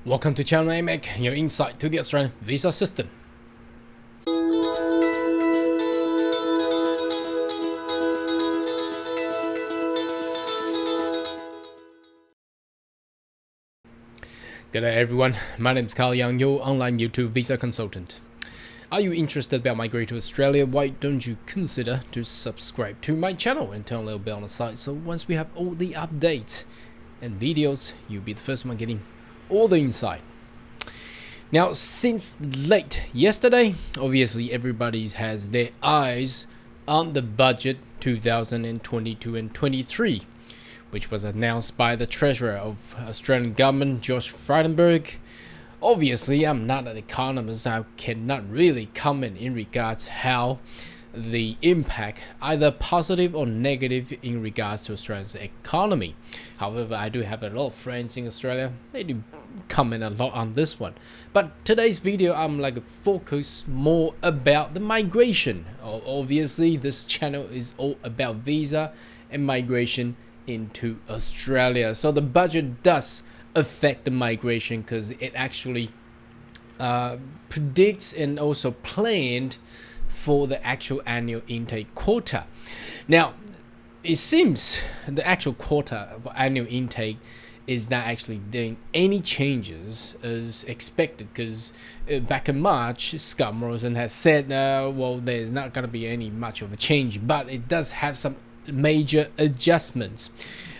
Welcome to Channel AMEC, your insight to the Australian visa system. G'day everyone, my name is Carl Young, your online YouTube visa consultant. Are you interested about migrating to Australia? Why don't you consider to subscribe to my channel and turn on the little bell on the side, so once we have all the updates and videos, you'll be the first one getting all the insight. Now, since late yesterday, obviously everybody has their eyes on the budget 2022 and 23, which was announced by the Treasurer of Australian government, Josh Frydenberg. Obviously, I'm not an economist. I cannot really comment in regards how the impact, either positive or negative, in regards to Australia's economy. However, I do have a lot of friends in Australia. They do comment a lot on this one. But today's video, I'm focus more about the migration. Obviously, this channel is all about visa and migration into Australia. So the budget does affect the migration because it actually predicts and also planned for the actual annual intake quota. Now, it seems the actual quota of annual intake is not actually doing any changes as expected, because back in March, Scott Morrison has said, well, there's not going to be any much of a change, but it does have some major adjustments.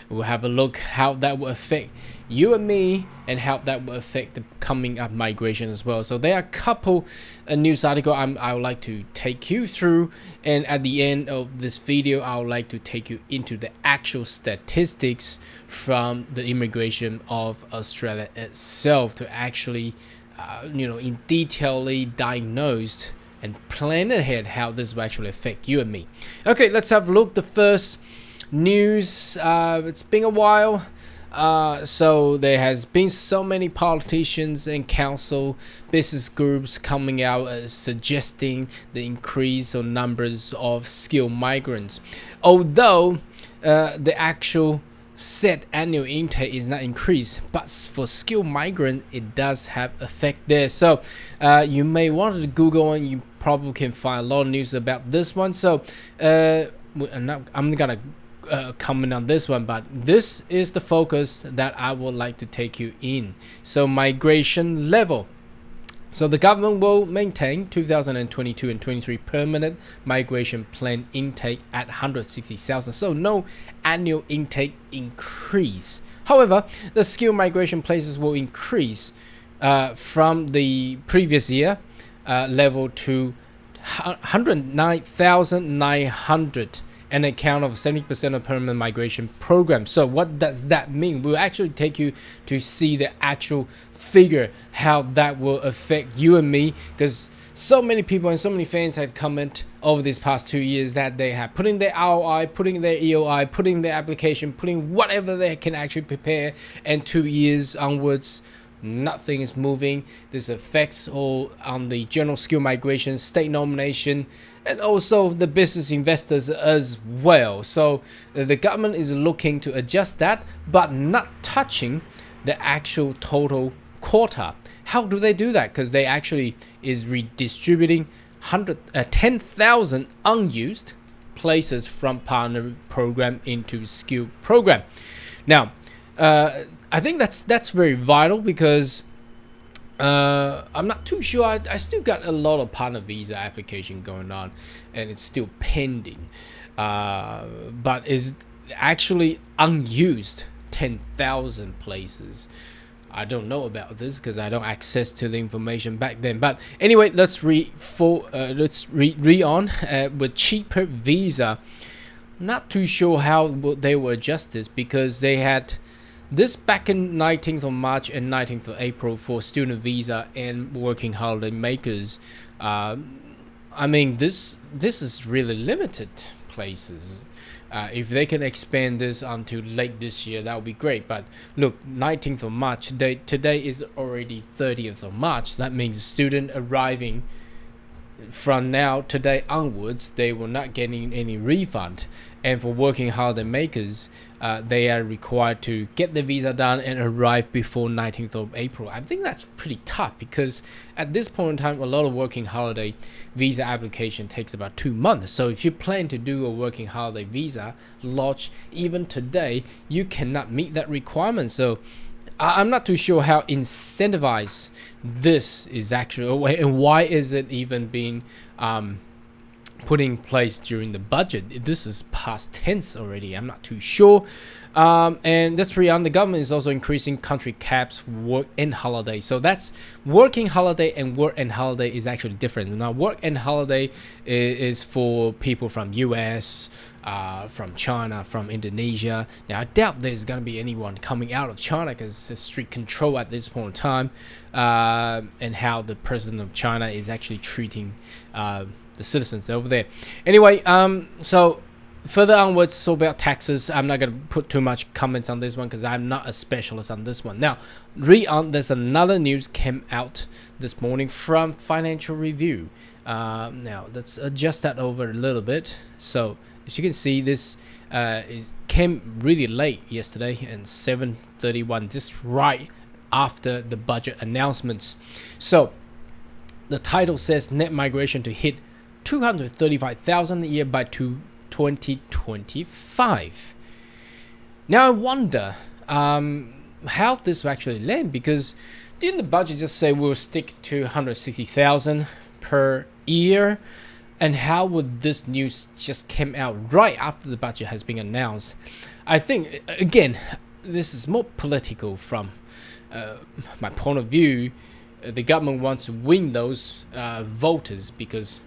We'll have a look how that will affect you and me, and how that will affect the coming up migration as well. So there are a couple news articles I would like to take you through, and at the end of this video I would like to take you into the actual statistics from the immigration of Australia itself to actually in detailedly diagnosed and plan ahead how this will actually affect you and me. Okay, let's have a look. The first news, it's been a while, so there has been so many politicians and council business groups coming out suggesting the increase of numbers of skilled migrants, although the actual set annual intake is not increased, but for skilled migrant it does have effect there. So you may want to Google, and you probably can find a lot of news about this one. So I'm not gonna comment on this one, but this is the focus that I would like to take you in. So migration level. So the government will maintain 2022 and 23 permanent migration plan intake at 160,000. So no annual intake increase. However, the skilled migration places will increase from the previous year level to 109,900. An account of 70% of permanent migration program. So what does that mean? We'll actually take you to see the actual figure, how that will affect you and me, because so many people and so many fans had comment over these past 2 years that they have put in their ROI, putting their EOI, putting their application, putting whatever they can actually prepare, and 2 years onwards nothing is moving. This affects all on the general skill migration, state nomination, and also the business investors as well. So the government is looking to adjust that, but not touching the actual total quota. How do they do that? Because they actually is redistributing 10,000 unused places from partner program into skill program. Now, I think that's very vital, because I'm not too sure. I still got a lot of partner visa application going on, and it's still pending. But is actually unused 10,000 places. I don't know about this because I don't access to the information back then. But anyway, let's read on with cheaper visa. Not too sure how they will adjust this, because they had this back in 19th of March and 19th of April for student visa and working holiday makers. I mean, this is really limited places. If they can expand this until late this year, that would be great. But look, 19th of March, today is already 30th of March. That means student arriving from now today onwards, they will not get any refund. And for working holiday makers, they are required to get the visa done and arrive before 19th of April. I think that's pretty tough because at this point in time, a lot of working holiday visa application takes about 2 months. So if you plan to do a working holiday visa launch even today, you cannot meet that requirement. So I'm not too sure how incentivized this is actually, and why is it even being put in place during the budget. This is past tense already. I'm not too sure. And that's beyond. The government is also increasing country caps for work and holiday. So that's working holiday, and work and holiday is actually different. Now, work and holiday is for people from US, from China, from Indonesia. Now, I doubt there's going to be anyone coming out of China because it's strict control at this point in time, and how the president of China is actually treating the citizens over there. Anyway, so further onwards, so about taxes, I'm not going to put too much comments on this one because I'm not a specialist on this one. Now, there's another news came out this morning from Financial Review. Now, let's adjust that over a little bit. So, as you can see, this came really late yesterday at 7:31, just right after the budget announcements. So, the title says net migration to hit 235,000 a year by 2025. Now I wonder how this will actually land, because didn't the budget just say we'll stick to 160,000 per year? And how would this news just came out right after the budget has been announced? I think, again, this is more political from my point of view. The government wants to win those voters because,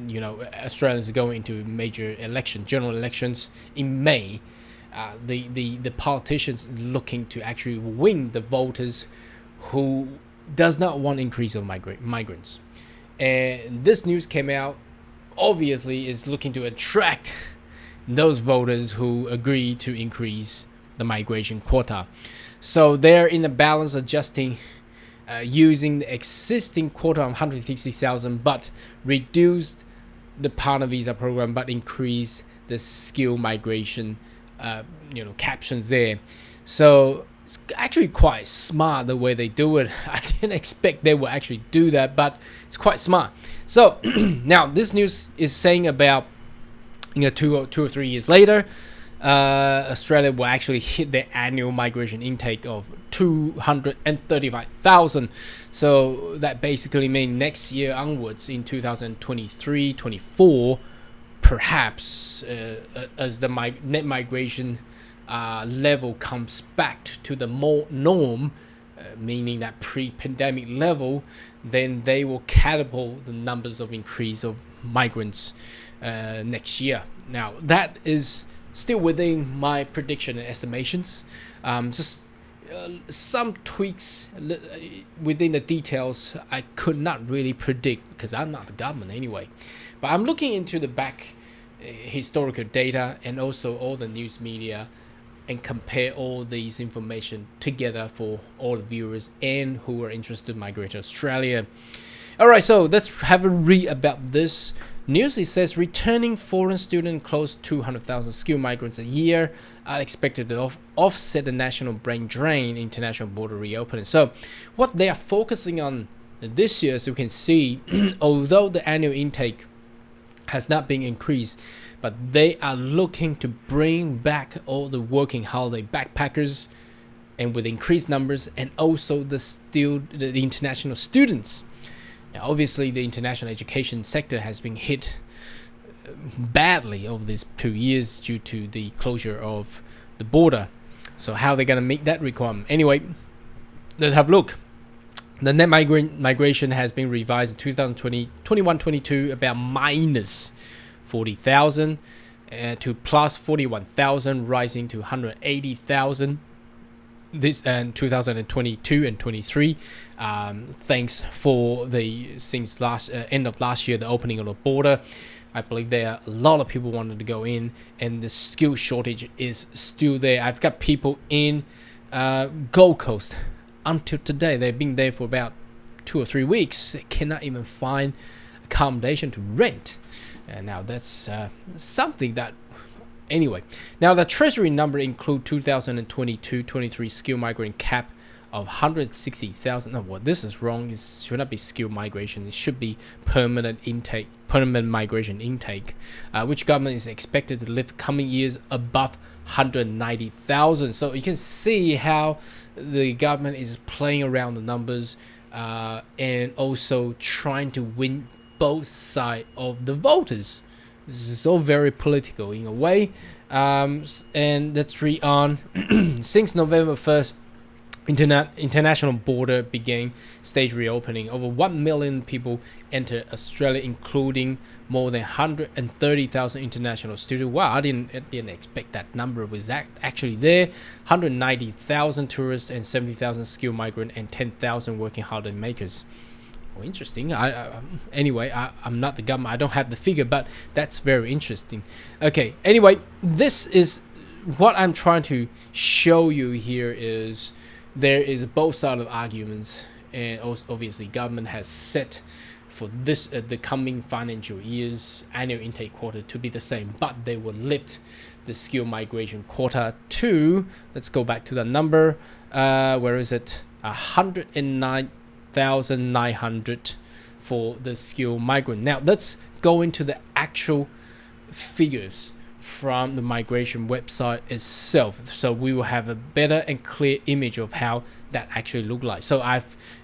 you know, Australians are going into major election, general elections in May. The politicians looking to actually win the voters who does not want increase of migrants. And this news came out, obviously is looking to attract those voters who agree to increase the migration quota. So they're in a balance adjusting, using the existing quota of 160,000, but reduced the partner visa program, but increase the skill migration, captions there. So it's actually quite smart the way they do it. I didn't expect they would actually do that, but it's quite smart. So now this news is saying about, 2 or 3 years later, Australia will actually hit their annual migration intake of 235,000. So that basically means next year onwards, in 2023-24, perhaps as the net migration level comes back to the more norm, meaning that pre-pandemic level, then they will catapult the numbers of increase of migrants next year. Now that is still within my prediction and estimations. Just some tweaks within the details I could not really predict because I'm not the government anyway. But I'm looking into the back historical data and also all the news media and compare all these information together for all the viewers and who are interested in migrate to Australia. Alright, so let's have a read about this news. It says returning foreign student close to 200,000 skilled migrants a year are expected to offset the national brain drain international border reopening. So what they are focusing on this year, as you can see, although the annual intake has not been increased, but they are looking to bring back all the working holiday backpackers and with increased numbers, and also the international students. Now, obviously, the international education sector has been hit badly over these 2 years due to the closure of the border. So how they're going to meet that requirement? Anyway, let's have a look. The net migration has been revised in 2021-22 about minus 40,000 to plus 41,000, rising to 180,000 this and 2022 and 23. Thanks for since end of last year, the opening of the border. I believe there are a lot of people wanted to go in, and the skill shortage is still there. I've got people in Gold Coast until today. They've been there for about 2 or 3 weeks. They cannot even find accommodation to rent. And now that's something that. Anyway, now the Treasury number include 2022-23 skilled migrant cap of 160,000. No, well, this is wrong. It should not be skilled migration. It should be permanent migration intake, which government is expected to live coming years above 190,000. So you can see how the government is playing around the numbers and also trying to win both sides of the voters. This is all very political in a way. And let's read on. Since November 1st, international border began stage reopening. Over 1 million people entered Australia, including more than 130,000 international students. Wow, I didn't expect that number was actually there. 190,000 tourists and 70,000 skilled migrant and 10,000 working holiday makers. Oh, interesting. Anyway, I'm not the government. I don't have the figure, but that's very interesting. Okay. Anyway, this is what I'm trying to show you here is there is both sides of arguments, and also obviously government has set for this the coming financial year's annual intake quota to be the same, but they will lift the skilled migration quota to, let's go back to the number, where is it? 109,900 for the skilled migrant. Now let's go into the actual figures from the migration website itself, so we will have a better and clear image of how that actually look like. So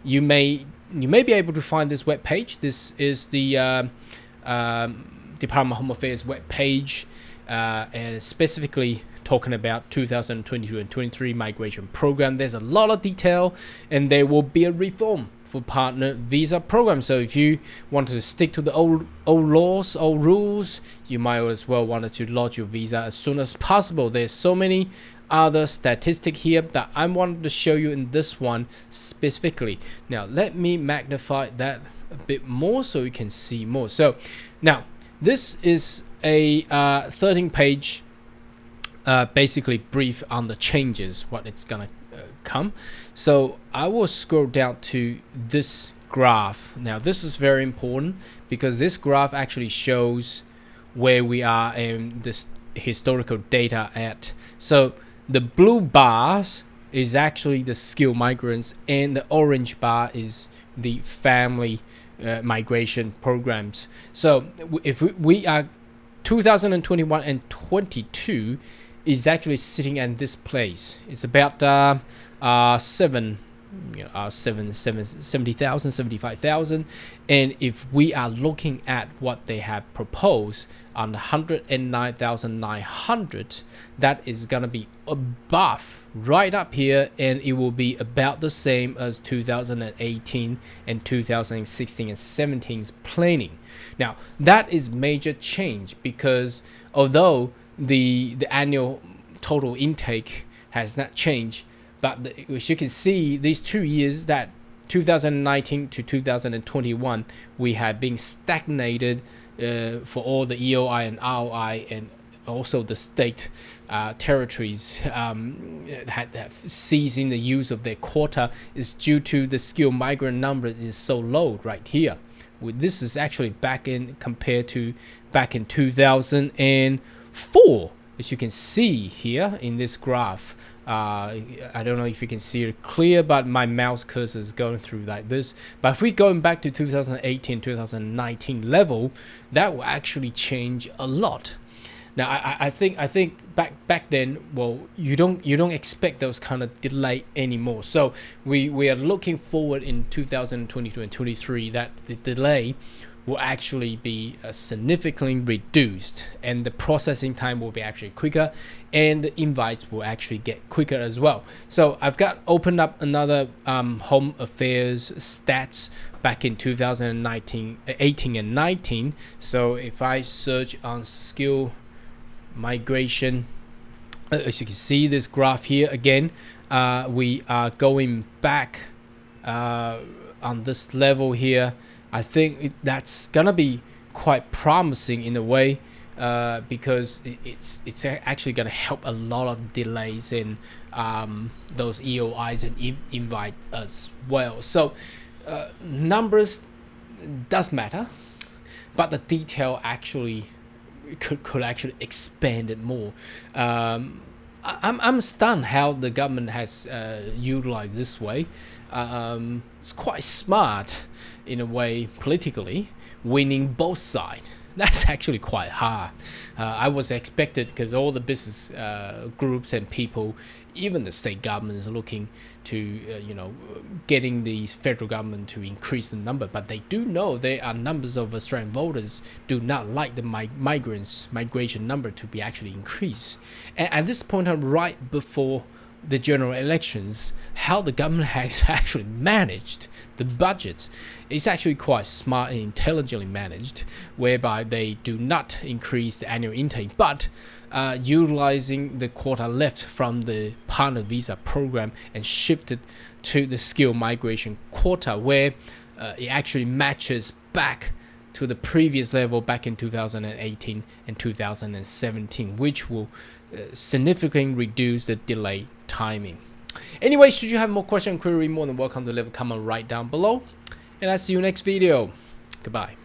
you may be able to find this web page. This is the Department of Home Affairs web page, and specifically talking about 2022 and 23 migration program. There's a lot of detail, and there will be a reform for partner visa program. So if you want to stick to the old laws, old rules, you might as well want to lodge your visa as soon as possible. There's so many other statistics here that I wanted to show you in this one specifically. Now let me magnify that a bit more so you can see more. So now this is a 13-page basically brief on the changes, what it's gonna come. So I will scroll down to this graph. Now this is very important because this graph actually shows where we are in this historical data at. So the blue bars is actually the skilled migrants, and the orange bar is the family migration programs. So if we are 2021 and 22 is actually sitting at this place. It's about 70,000, 75,000. And if we are looking at what they have proposed on 109,900, that is gonna be above, right up here, and it will be about the same as 2018 and 2016 and 17's planning. Now that is major change because although the annual total intake has not changed, but as you can see, these 2 years, that 2019 to 2021, we have been stagnated for all the EOI and ROI, and also the state territories have ceasing the use of their quota is due to the skilled migrant number is so low right here. This is actually back in 2004, as you can see here in this graph. I don't know if you can see it clear, but my mouse cursor is going through like this. But if we going back to 2018, 2019 level, that will actually change a lot. Now I think back then, well, you don't expect those kind of delay anymore. So we are looking forward in 2022 and 23 that the delay will actually be significantly reduced, and the processing time will be actually quicker, and the invites will actually get quicker as well. So I've got opened up another Home Affairs stats back in 2019, 18 and 19. So if I search on skill migration, as you can see this graph here again, we are going back on this level here. I think that's gonna be quite promising in a way, because it's actually gonna help a lot of delays in those EOIs and invite as well. So numbers does matter. but the detail actually could actually expand it more. I'm stunned how the government has utilized this way. It's quite smart in a way politically, winning both sides. That's actually quite hard. I was expected because all the business groups and people, even the state governments, are looking to getting the federal government to increase the number, but they do know there are numbers of Australian voters do not like the migration number to be actually increased. And at this point, right before the general elections, how the government has actually managed the budget is actually quite smart and intelligently managed, whereby they do not increase the annual intake, but utilizing the quota left from the partner visa program and shifted to the skilled migration quota, where it actually matches back to the previous level back in 2018 and 2017, which will significantly reduce the delay timing. Anyway, should you have more question query, more than welcome to leave a comment right down below, and I'll see you next video. Goodbye.